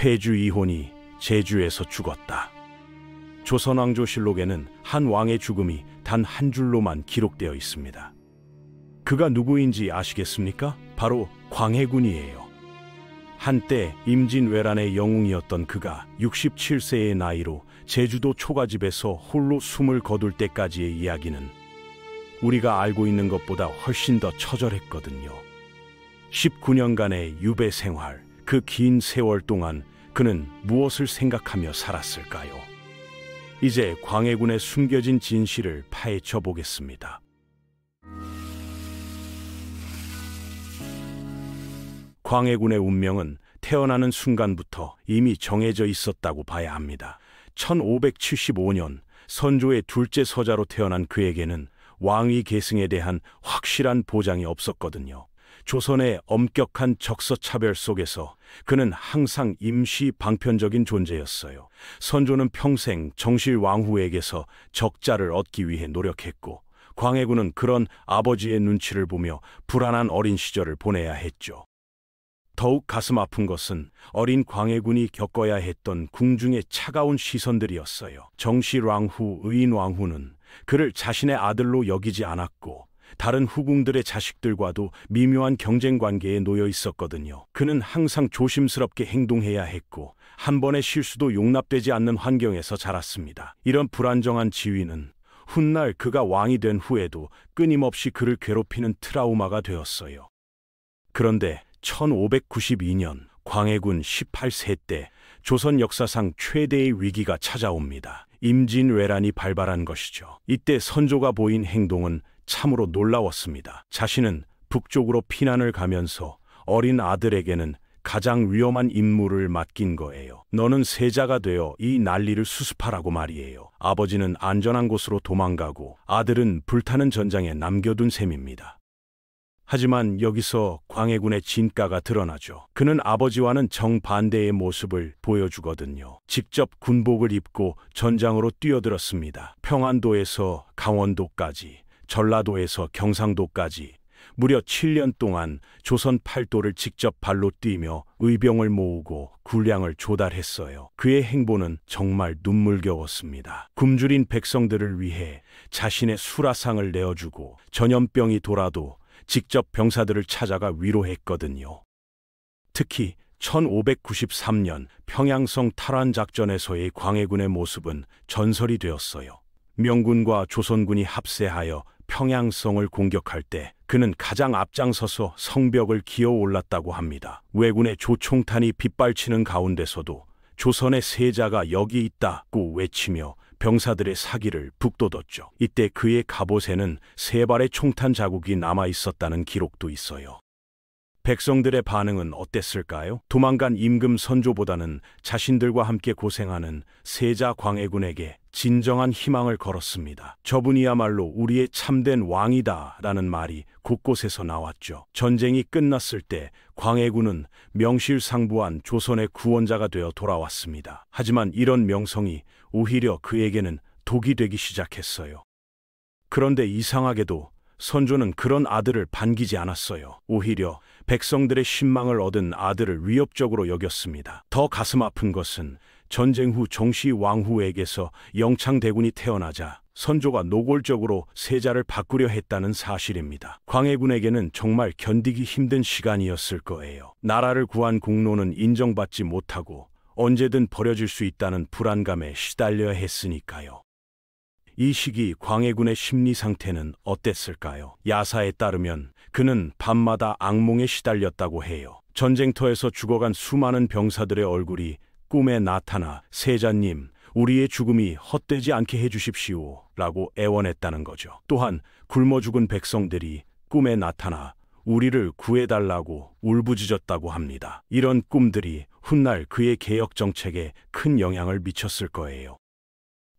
태주 이혼이 제주에서 죽었다. 조선왕조실록에는 한 왕의 죽음이 단 한 줄로만 기록되어 있습니다. 그가 누구인지 아시겠습니까? 바로 광해군이에요. 한때 임진왜란의 영웅이었던 그가 67세의 나이로 제주도 초가집에서 홀로 숨을 거둘 때까지의 이야기는 우리가 알고 있는 것보다 훨씬 더 처절했거든요. 19년간의 유배 생활, 그 긴 세월 동안 그는 무엇을 생각하며 살았을까요? 이제 광해군의 숨겨진 진실을 파헤쳐 보겠습니다. 광해군의 운명은 태어나는 순간부터 이미 정해져 있었다고 봐야 합니다. 1575년 선조의 둘째 서자로 태어난 그에게는 왕위 계승에 대한 확실한 보장이 없었거든요. 조선의 엄격한 적서차별 속에서 그는 항상 임시 방편적인 존재였어요. 선조는 평생 정실왕후에게서 적자를 얻기 위해 노력했고, 광해군은 그런 아버지의 눈치를 보며 불안한 어린 시절을 보내야 했죠. 더욱 가슴 아픈 것은 어린 광해군이 겪어야 했던 궁중의 차가운 시선들이었어요. 정실왕후, 의인왕후는 그를 자신의 아들로 여기지 않았고 다른 후궁들의 자식들과도 미묘한 경쟁 관계에 놓여 있었거든요. 그는 항상 조심스럽게 행동해야 했고 한 번의 실수도 용납되지 않는 환경에서 자랐습니다. 이런 불안정한 지위는 훗날 그가 왕이 된 후에도 끊임없이 그를 괴롭히는 트라우마가 되었어요. 그런데 1592년 광해군 18세 때 조선 역사상 최대의 위기가 찾아옵니다. 임진왜란이 발발한 것이죠. 이때 선조가 보인 행동은 참으로 놀라웠습니다. 자신은 북쪽으로 피난을 가면서 어린 아들에게는 가장 위험한 임무를 맡긴 거예요. 너는 세자가 되어 이 난리를 수습하라고 말이에요. 아버지는 안전한 곳으로 도망가고 아들은 불타는 전장에 남겨둔 셈입니다. 하지만 여기서 광해군의 진가가 드러나죠. 그는 아버지와는 정반대의 모습을 보여주거든요. 직접 군복을 입고 전장으로 뛰어들었습니다. 평안도에서 강원도까지, 전라도에서 경상도까지 무려 7년 동안 조선 팔도를 직접 발로 뛰며 의병을 모으고 군량을 조달했어요. 그의 행보는 정말 눈물겨웠습니다. 굶주린 백성들을 위해 자신의 수라상을 내어주고 전염병이 돌아도 직접 병사들을 찾아가 위로했거든요. 특히 1593년 평양성 탈환 작전에서의 광해군의 모습은 전설이 되었어요. 명군과 조선군이 합세하여 평양성을 공격할 때 그는 가장 앞장서서 성벽을 기어 올랐다고 합니다. 왜군의 조총탄이 빗발치는 가운데서도 조선의 세자가 여기 있다고 외치며 병사들의 사기를 북돋웠죠. 이때 그의 갑옷에는 3발의 총탄 자국이 남아 있었다는 기록도 있어요. 백성들의 반응은 어땠을까요? 도망간 임금 선조보다는 자신들과 함께 고생하는 세자 광해군에게 진정한 희망을 걸었습니다. 저분이야말로 우리의 참된 왕이다 라는 말이 곳곳에서 나왔죠. 전쟁이 끝났을 때 광해군은 명실상부한 조선의 구원자가 되어 돌아왔습니다. 하지만 이런 명성이 오히려 그에게는 독이 되기 시작했어요. 그런데 이상하게도 선조는 그런 아들을 반기지 않았어요. 오히려 백성들의 신망을 얻은 아들을 위협적으로 여겼습니다. 더 가슴 아픈 것은 전쟁 후 정시 왕후에게서 영창대군이 태어나자 선조가 노골적으로 세자를 바꾸려 했다는 사실입니다. 광해군에게는 정말 견디기 힘든 시간이었을 거예요. 나라를 구한 공로는 인정받지 못하고 언제든 버려질 수 있다는 불안감에 시달려야 했으니까요. 이 시기 광해군의 심리 상태는 어땠을까요? 야사에 따르면 그는 밤마다 악몽에 시달렸다고 해요. 전쟁터에서 죽어간 수많은 병사들의 얼굴이 꿈에 나타나 세자님, 우리의 죽음이 헛되지 않게 해주십시오 라고 애원했다는 거죠. 또한 굶어 죽은 백성들이 꿈에 나타나 우리를 구해달라고 울부짖었다고 합니다. 이런 꿈들이 훗날 그의 개혁 정책에 큰 영향을 미쳤을 거예요.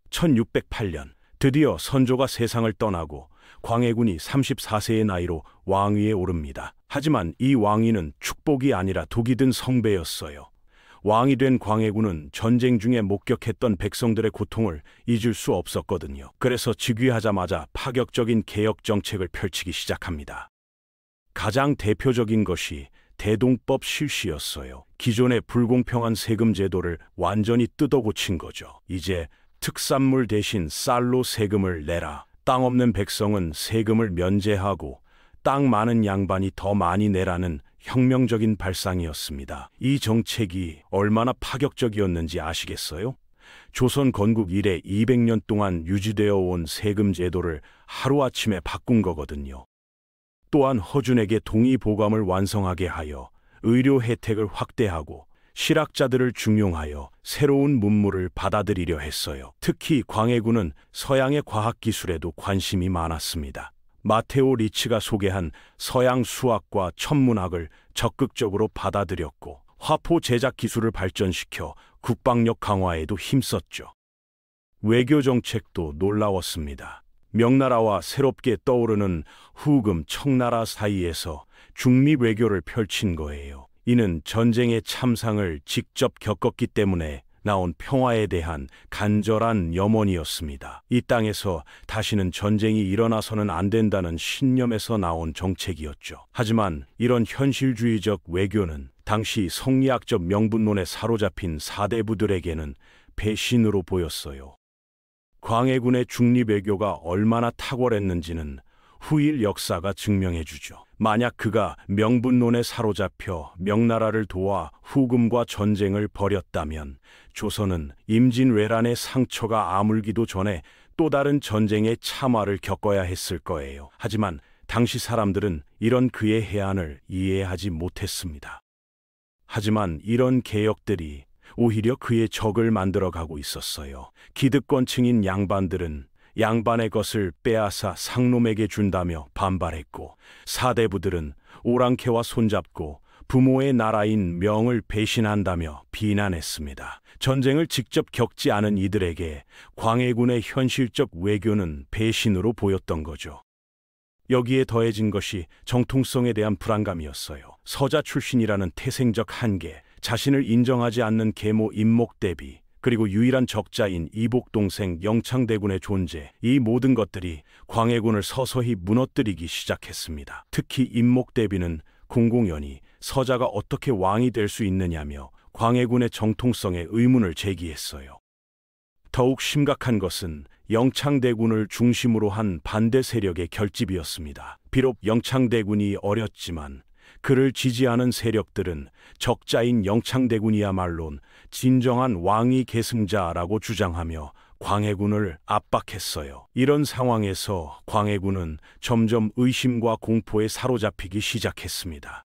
1608년 드디어 선조가 세상을 떠나고 광해군이 34세의 나이로 왕위에 오릅니다. 하지만 이 왕위는 축복이 아니라 독이 든 성배였어요. 왕이 된 광해군은 전쟁 중에 목격했던 백성들의 고통을 잊을 수 없었거든요. 그래서 즉위하자마자 파격적인 개혁 정책을 펼치기 시작합니다. 가장 대표적인 것이 대동법 실시였어요. 기존의 불공평한 세금 제도를 완전히 뜯어고친 거죠. 이제 특산물 대신 쌀로 세금을 내라. 땅 없는 백성은 세금을 면제하고 땅 많은 양반이 더 많이 내라는 혁명적인 발상이었습니다. 이 정책이 얼마나 파격적이었는지 아시겠어요? 조선 건국 이래 200년 동안 유지되어 온 세금 제도를 하루아침에 바꾼 거거든요. 또한 허준에게 동의보감을 완성하게 하여 의료 혜택을 확대하고 실학자들을 중용하여 새로운 문물을 받아들이려 했어요. 특히 광해군은 서양의 과학기술에도 관심이 많았습니다. 마테오 리츠가 소개한 서양 수학과 천문학을 적극적으로 받아들였고 화포 제작 기술을 발전시켜 국방력 강화에도 힘썼죠. 외교 정책도 놀라웠습니다. 명나라와 새롭게 떠오르는 후금 청나라 사이에서 중립 외교를 펼친 거예요. 이는 전쟁의 참상을 직접 겪었기 때문에 나온 평화에 대한 간절한 염원이었습니다. 이 땅에서 다시는 전쟁이 일어나서는 안 된다는 신념에서 나온 정책이었죠. 하지만 이런 현실주의적 외교는 당시 성리학적 명분론에 사로잡힌 사대부들에게는 배신으로 보였어요. 광해군의 중립외교가 얼마나 탁월했는지는 후일 역사가 증명해주죠. 만약 그가 명분론에 사로잡혀 명나라를 도와 후금과 전쟁을 벌였다면 조선은 임진왜란의 상처가 아물기도 전에 또 다른 전쟁의 참화를 겪어야 했을 거예요. 하지만 당시 사람들은 이런 그의 해안을 이해하지 못했습니다. 하지만 이런 개혁들이 오히려 그의 적을 만들어가고 있었어요. 기득권층인 양반들은 양반의 것을 빼앗아 상놈에게 준다며 반발했고 사대부들은 오랑캐와 손잡고 부모의 나라인 명을 배신한다며 비난했습니다. 전쟁을 직접 겪지 않은 이들에게 광해군의 현실적 외교는 배신으로 보였던 거죠. 여기에 더해진 것이 정통성에 대한 불안감이었어요. 서자 출신이라는 태생적 한계, 자신을 인정하지 않는 계모 임목대비, 그리고 유일한 적자인 이복 동생 영창대군의 존재, 이 모든 것들이 광해군을 서서히 무너뜨리기 시작했습니다. 특히 임목대비는 공공연히 서자가 어떻게 왕이 될 수 있느냐며 광해군의 정통성에 의문을 제기했어요. 더욱 심각한 것은 영창대군을 중심으로 한 반대 세력의 결집이었습니다. 비록 영창대군이 어렸지만 그를 지지하는 세력들은 적자인 영창대군이야말론 진정한 왕위 계승자라고 주장하며 광해군을 압박했어요. 이런 상황에서 광해군은 점점 의심과 공포에 사로잡히기 시작했습니다.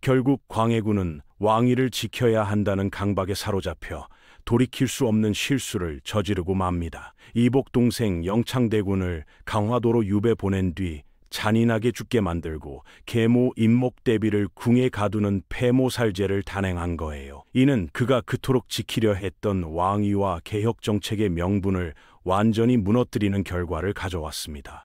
결국 광해군은 왕위를 지켜야 한다는 강박에 사로잡혀 돌이킬 수 없는 실수를 저지르고 맙니다. 이복 동생 영창대군을 강화도로 유배 보낸 뒤 잔인하게 죽게 만들고 계모 임목대비를 궁에 가두는 폐모살제를 단행한 거예요. 이는 그가 그토록 지키려 했던 왕위와 개혁 정책의 명분을 완전히 무너뜨리는 결과를 가져왔습니다.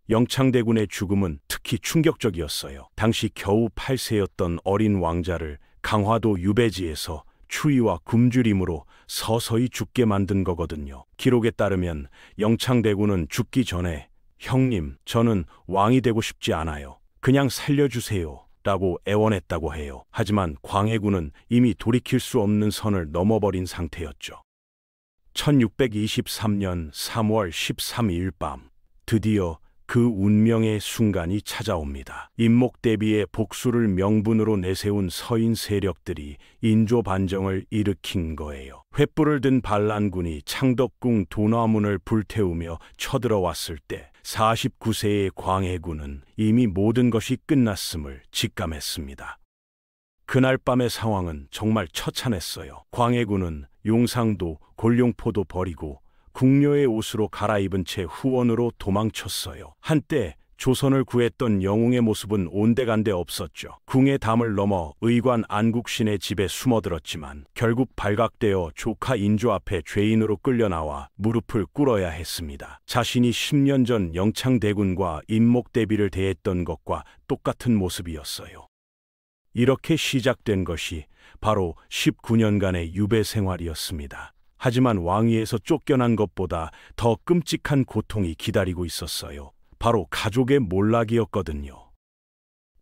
영창대군의 죽음은 특히 충격적이었어요. 당시 겨우 8세였던 어린 왕자를 강화도 유배지에서 추위와 굶주림으로 서서히 죽게 만든 거거든요. 기록에 따르면 영창대군은 죽기 전에 형님, 저는 왕이 되고 싶지 않아요. 그냥 살려주세요. 라고 애원했다고 해요. 하지만 광해군은 이미 돌이킬 수 없는 선을 넘어버린 상태였죠. 1623년 3월 13일 밤, 드디어 그 운명의 순간이 찾아옵니다. 임목대비의 복수를 명분으로 내세운 서인 세력들이 인조 반정을 일으킨 거예요. 횃불을 든 반란군이 창덕궁 도나문을 불태우며 쳐들어왔을 때 49세의 광해군은 이미 모든 것이 끝났음을 직감했습니다. 그날 밤의 상황은 정말 처참했어요. 광해군은 용상도 골룡포도 버리고 궁녀의 옷으로 갈아입은 채 후원으로 도망쳤어요. 한때 조선을 구했던 영웅의 모습은 온데간데 없었죠. 궁의 담을 넘어 의관 안국신의 집에 숨어들었지만 결국 발각되어 조카 인조 앞에 죄인으로 끌려나와 무릎을 꿇어야 했습니다. 자신이 10년 전 영창대군과 임목대비를 대했던 것과 똑같은 모습이었어요. 이렇게 시작된 것이 바로 19년간의 유배 생활이었습니다. 하지만 왕위에서 쫓겨난 것보다 더 끔찍한 고통이 기다리고 있었어요. 바로 가족의 몰락이었거든요.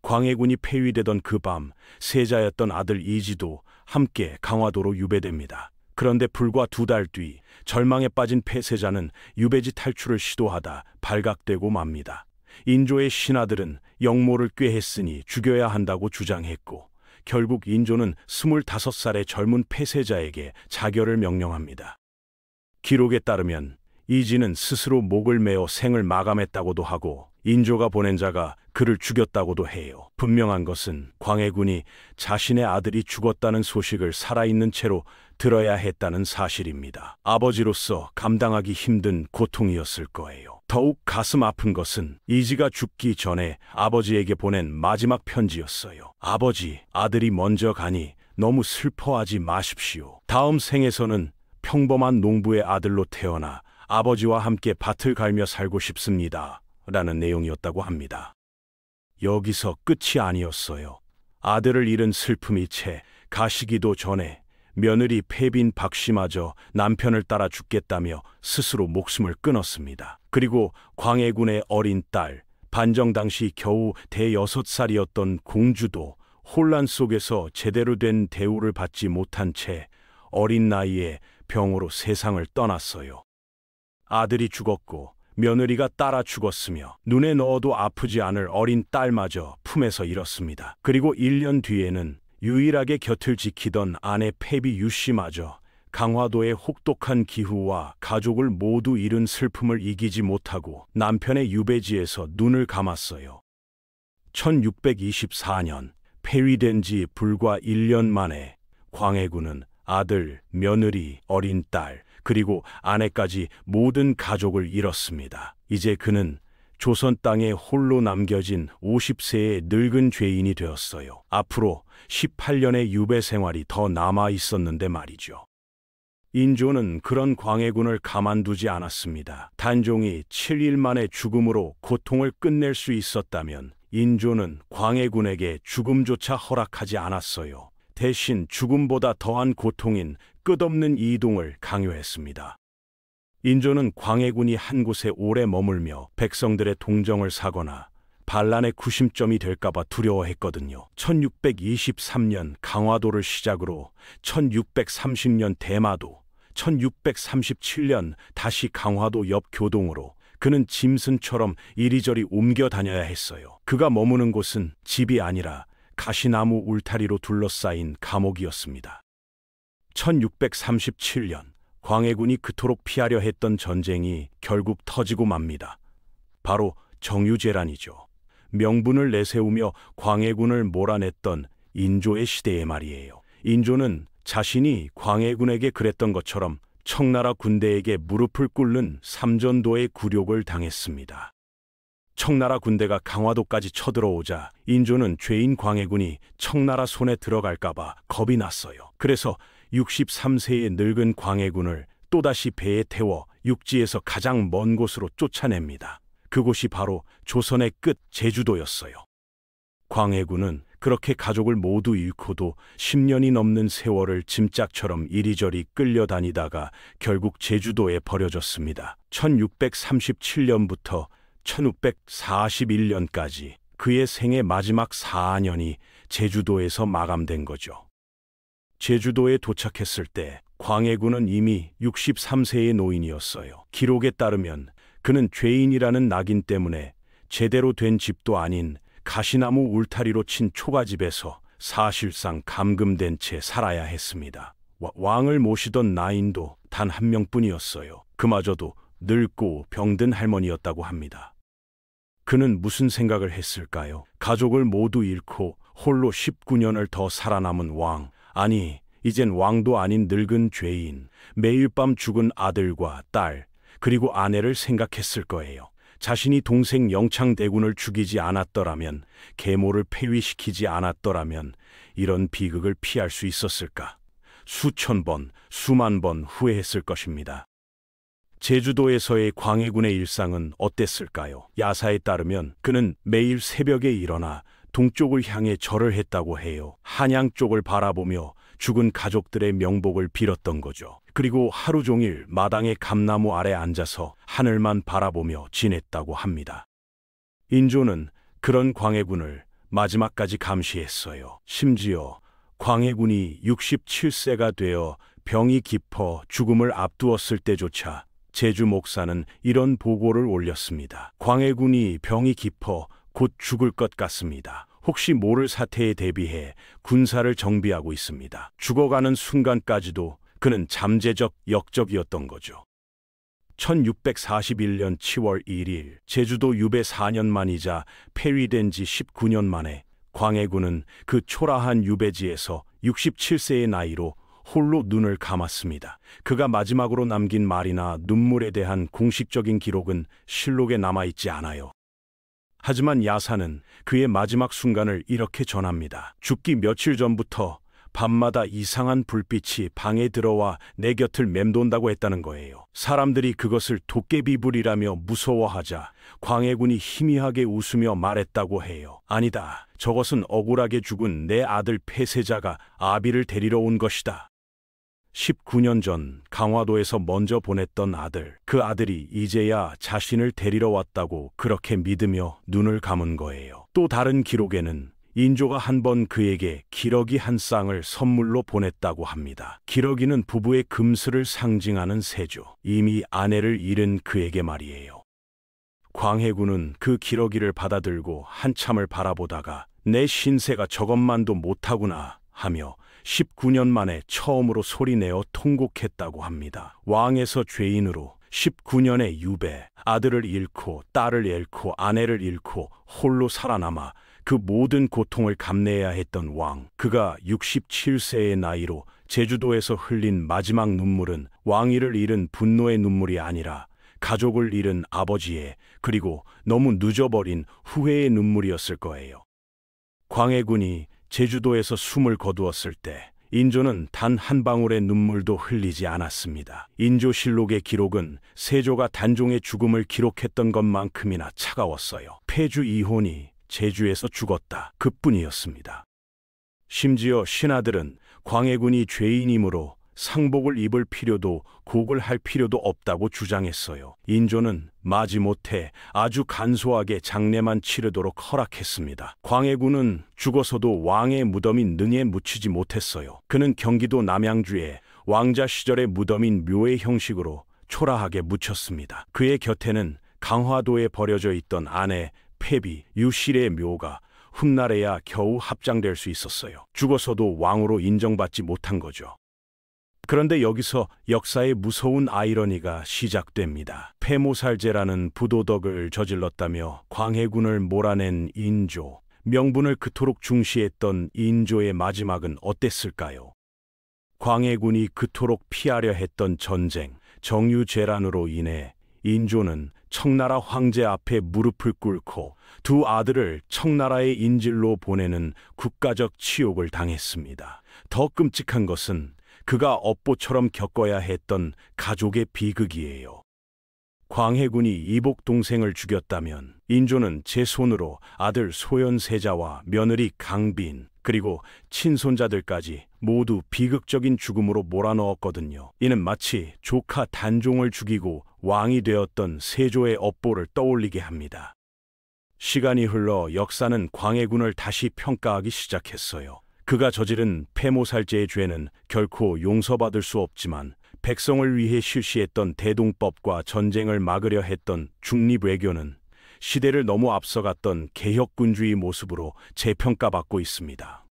광해군이 폐위되던 그 밤 세자였던 아들 이지도 함께 강화도로 유배됩니다. 그런데 불과 2달 뒤 절망에 빠진 폐세자는 유배지 탈출을 시도하다 발각되고 맙니다. 인조의 신하들은 영모를 꾀했으니 죽여야 한다고 주장했고 결국 인조는 25살의 젊은 폐세자에게 자결을 명령합니다. 기록에 따르면 이지는 스스로 목을 메어 생을 마감했다고도 하고 인조가 보낸 자가 그를 죽였다고도 해요. 분명한 것은 광해군이 자신의 아들이 죽었다는 소식을 살아있는 채로 들어야 했다는 사실입니다. 아버지로서 감당하기 힘든 고통이었을 거예요. 더욱 가슴 아픈 것은 이지가 죽기 전에 아버지에게 보낸 마지막 편지였어요. 아버지, 아들이 먼저 가니 너무 슬퍼하지 마십시오. 다음 생에서는 평범한 농부의 아들로 태어나 아버지와 함께 밭을 갈며 살고 싶습니다. 라는 내용이었다고 합니다. 여기서 끝이 아니었어요. 아들을 잃은 슬픔이 채 가시기도 전에 며느리 패빈 박씨마저 남편을 따라 죽겠다며 스스로 목숨을 끊었습니다. 그리고 광해군의 어린 딸, 반정 당시 겨우 대6살이었던 공주도 혼란 속에서 제대로 된 대우를 받지 못한 채 어린 나이에 병으로 세상을 떠났어요. 아들이 죽었고 며느리가 따라 죽었으며 눈에 넣어도 아프지 않을 어린 딸마저 품에서 잃었습니다. 그리고 1년 뒤에는 유일하게 곁을 지키던 아내 패비 유씨마저 강화도의 혹독한 기후와 가족을 모두 잃은 슬픔을 이기지 못하고 남편의 유배지에서 눈을 감았어요. 1624년 폐위된 지 불과 1년 만에 광해군은 아들, 며느리, 어린 딸, 그리고 아내까지 모든 가족을 잃었습니다. 이제 그는 조선 땅에 홀로 남겨진 50세의 늙은 죄인이 되었어요. 앞으로 18년의 유배 생활이 더 남아 있었는데 말이죠. 인조는 그런 광해군을 가만두지 않았습니다. 단종이 7일 만에 죽음으로 고통을 끝낼 수 있었다면 인조는 광해군에게 죽음조차 허락하지 않았어요. 대신 죽음보다 더한 고통인 끝없는 이동을 강요했습니다. 인조는 광해군이 한 곳에 오래 머물며 백성들의 동정을 사거나 반란의 구심점이 될까봐 두려워했거든요. 1623년 강화도를 시작으로 1630년 대마도, 1637년 다시 강화도 옆 교동으로 그는 짐승처럼 이리저리 옮겨 다녀야 했어요. 그가 머무는 곳은 집이 아니라 가시나무 울타리로 둘러싸인 감옥이었습니다. 1637년 광해군이 그토록 피하려 했던 전쟁이 결국 터지고 맙니다. 바로 정유재란이죠. 명분을 내세우며 광해군을 몰아냈던 인조의 시대의 말이에요. 인조는 자신이 광해군에게 그랬던 것처럼 청나라 군대에게 무릎을 꿇는 삼전도의 굴욕을 당했습니다. 청나라 군대가 강화도까지 쳐들어오자 인조는 죄인 광해군이 청나라 손에 들어갈까봐 겁이 났어요. 그래서 63세의 늙은 광해군을 또다시 배에 태워 육지에서 가장 먼 곳으로 쫓아냅니다. 그곳이 바로 조선의 끝 제주도였어요. 광해군은 그렇게 가족을 모두 잃고도 10년이 넘는 세월을 짐짝처럼 이리저리 끌려다니다가 결국 제주도에 버려졌습니다. 1637년부터 1641년까지 그의 생의 마지막 4년이 제주도에서 마감된 거죠. 제주도에 도착했을 때 광해군은 이미 63세의 노인이었어요. 기록에 따르면 그는 죄인이라는 낙인 때문에 제대로 된 집도 아닌 가시나무 울타리로 친 초가집에서 사실상 감금된 채 살아야 했습니다. 왕을 모시던 나인도 단 한 명뿐이었어요. 그마저도 늙고 병든 할머니였다고 합니다. 그는 무슨 생각을 했을까요? 가족을 모두 잃고 홀로 19년을 더 살아남은 왕, 아니 이젠 왕도 아닌 늙은 죄인, 매일 밤 죽은 아들과 딸, 그리고 아내를 생각했을 거예요. 자신이 동생 영창대군을 죽이지 않았더라면, 계모를 폐위시키지 않았더라면 이런 비극을 피할 수 있었을까? 수천 번, 수만 번 후회했을 것입니다. 제주도에서의 광해군의 일상은 어땠을까요? 야사에 따르면 그는 매일 새벽에 일어나 동쪽을 향해 절을 했다고 해요. 한양 쪽을 바라보며 죽은 가족들의 명복을 빌었던 거죠. 그리고 하루 종일 마당의 감나무 아래 앉아서 하늘만 바라보며 지냈다고 합니다. 인조는 그런 광해군을 마지막까지 감시했어요. 심지어 광해군이 67세가 되어 병이 깊어 죽음을 앞두었을 때조차 제주 목사는 이런 보고를 올렸습니다. 광해군이 병이 깊어 곧 죽을 것 같습니다. 혹시 모를 사태에 대비해 군사를 정비하고 있습니다. 죽어가는 순간까지도 그는 잠재적 역적이었던 거죠. 1641년 7월 1일 제주도 유배 4년 만이자 폐위된 지 19년 만에 광해군은 그 초라한 유배지에서 67세의 나이로 홀로 눈을 감았습니다. 그가 마지막으로 남긴 말이나 눈물에 대한 공식적인 기록은 실록에 남아있지 않아요. 하지만 야사는 그의 마지막 순간을 이렇게 전합니다. 죽기 며칠 전부터 밤마다 이상한 불빛이 방에 들어와 내 곁을 맴돈다고 했다는 거예요. 사람들이 그것을 도깨비불이라며 무서워하자 광해군이 희미하게 웃으며 말했다고 해요. 아니다. 저것은 억울하게 죽은 내 아들 폐세자가 아비를 데리러 온 것이다. 19년 전 강화도에서 먼저 보냈던 아들, 그 아들이 이제야 자신을 데리러 왔다고 그렇게 믿으며 눈을 감은 거예요. 또 다른 기록에는 인조가 한 번 그에게 기러기 한 쌍을 선물로 보냈다고 합니다. 기러기는 부부의 금슬을 상징하는 새죠. 이미 아내를 잃은 그에게 말이에요. 광해군은 그 기러기를 받아들고 한참을 바라보다가 내 신세가 저것만도 못하구나 하며 19년 만에 처음으로 소리내어 통곡했다고 합니다. 왕에서 죄인으로 19년의 유배, 아들을 잃고 딸을 잃고 아내를 잃고 홀로 살아남아 그 모든 고통을 감내해야 했던 왕. 그가 67세의 나이로 제주도에서 흘린 마지막 눈물은 왕위를 잃은 분노의 눈물이 아니라 가족을 잃은 아버지의, 그리고 너무 늦어버린 후회의 눈물이었을 거예요. 광해군이 제주도에서 숨을 거두었을 때 인조는 단 한 방울의 눈물도 흘리지 않았습니다. 인조실록의 기록은 세조가 단종의 죽음을 기록했던 것만큼이나 차가웠어요. 폐주 이혼이 제주에서 죽었다. 그뿐이었습니다. 심지어 신하들은 광해군이 죄인이므로 상복을 입을 필요도 곡을 할 필요도 없다고 주장했어요. 인조는 마지못해 아주 간소하게 장례만 치르도록 허락했습니다. 광해군은 죽어서도 왕의 무덤인 능에 묻히지 못했어요. 그는 경기도 남양주에 왕자 시절의 무덤인 묘의 형식으로 초라하게 묻혔습니다. 그의 곁에는 강화도에 버려져 있던 아내 폐비 유실의 묘가 훗날에야 겨우 합장될 수 있었어요. 죽어서도 왕으로 인정받지 못한 거죠. 그런데 여기서 역사의 무서운 아이러니가 시작됩니다. 폐모살제라는 부도덕을 저질렀다며 광해군을 몰아낸 인조, 명분을 그토록 중시했던 인조의 마지막은 어땠을까요? 광해군이 그토록 피하려 했던 전쟁, 정유재란으로 인해 인조는 청나라 황제 앞에 무릎을 꿇고 두 아들을 청나라의 인질로 보내는 국가적 치욕을 당했습니다. 더 끔찍한 것은 그가 업보처럼 겪어야 했던 가족의 비극이에요. 광해군이 이복 동생을 죽였다면 인조는 제 손으로 아들 소현세자와 며느리 강빈 그리고 친손자들까지 모두 비극적인 죽음으로 몰아넣었거든요. 이는 마치 조카 단종을 죽이고 왕이 되었던 세조의 업보를 떠올리게 합니다. 시간이 흘러 역사는 광해군을 다시 평가하기 시작했어요. 그가 저지른 폐모살제의 죄는 결코 용서받을 수 없지만 백성을 위해 실시했던 대동법과 전쟁을 막으려 했던 중립외교는 시대를 너무 앞서갔던 개혁군주의 모습으로 재평가받고 있습니다.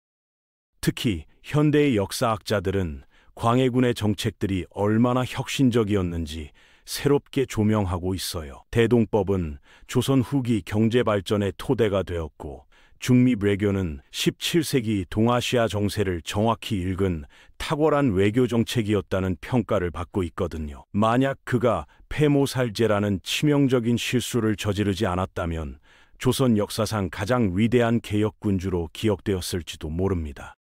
특히 현대의 역사학자들은 광해군의 정책들이 얼마나 혁신적이었는지 새롭게 조명하고 있어요. 대동법은 조선 후기 경제발전의 토대가 되었고 중립외교는 17세기 동아시아 정세를 정확히 읽은 탁월한 외교 정책이었다는 평가를 받고 있거든요. 만약 그가 폐모살제라는 치명적인 실수를 저지르지 않았다면 조선 역사상 가장 위대한 개혁군주로 기억되었을지도 모릅니다.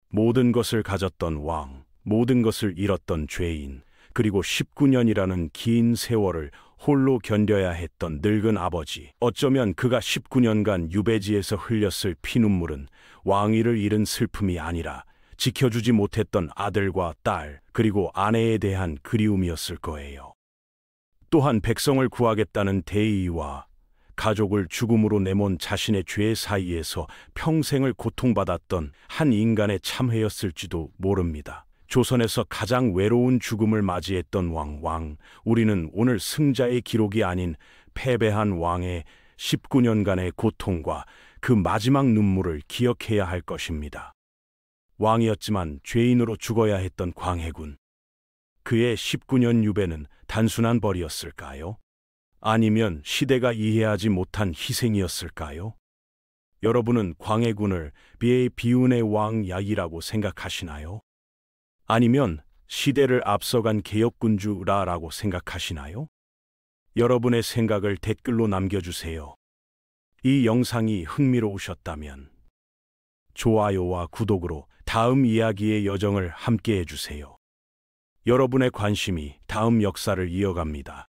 모든 것을 가졌던 왕, 모든 것을 잃었던 죄인, 그리고 19년이라는 긴 세월을 홀로 견뎌야 했던 늙은 아버지. 어쩌면 그가 19년간 유배지에서 흘렸을 피눈물은 왕위를 잃은 슬픔이 아니라 지켜주지 못했던 아들과 딸, 그리고 아내에 대한 그리움이었을 거예요. 또한 백성을 구하겠다는 대의와 가족을 죽음으로 내몬 자신의 죄 사이에서 평생을 고통받았던 한 인간의 참회였을지도 모릅니다. 조선에서 가장 외로운 죽음을 맞이했던 왕. 우리는 오늘 승자의 기록이 아닌 패배한 왕의 19년간의 고통과 그 마지막 눈물을 기억해야 할 것입니다. 왕이었지만 죄인으로 죽어야 했던 광해군. 그의 19년 유배는 단순한 벌이었을까요? 아니면 시대가 이해하지 못한 희생이었을까요? 여러분은 광해군을 비운의 왕야이라고 생각하시나요? 아니면 시대를 앞서간 개혁군주라고 생각하시나요? 여러분의 생각을 댓글로 남겨주세요. 이 영상이 흥미로우셨다면 좋아요와 구독으로 다음 이야기의 여정을 함께 해주세요. 여러분의 관심이 다음 역사를 이어갑니다.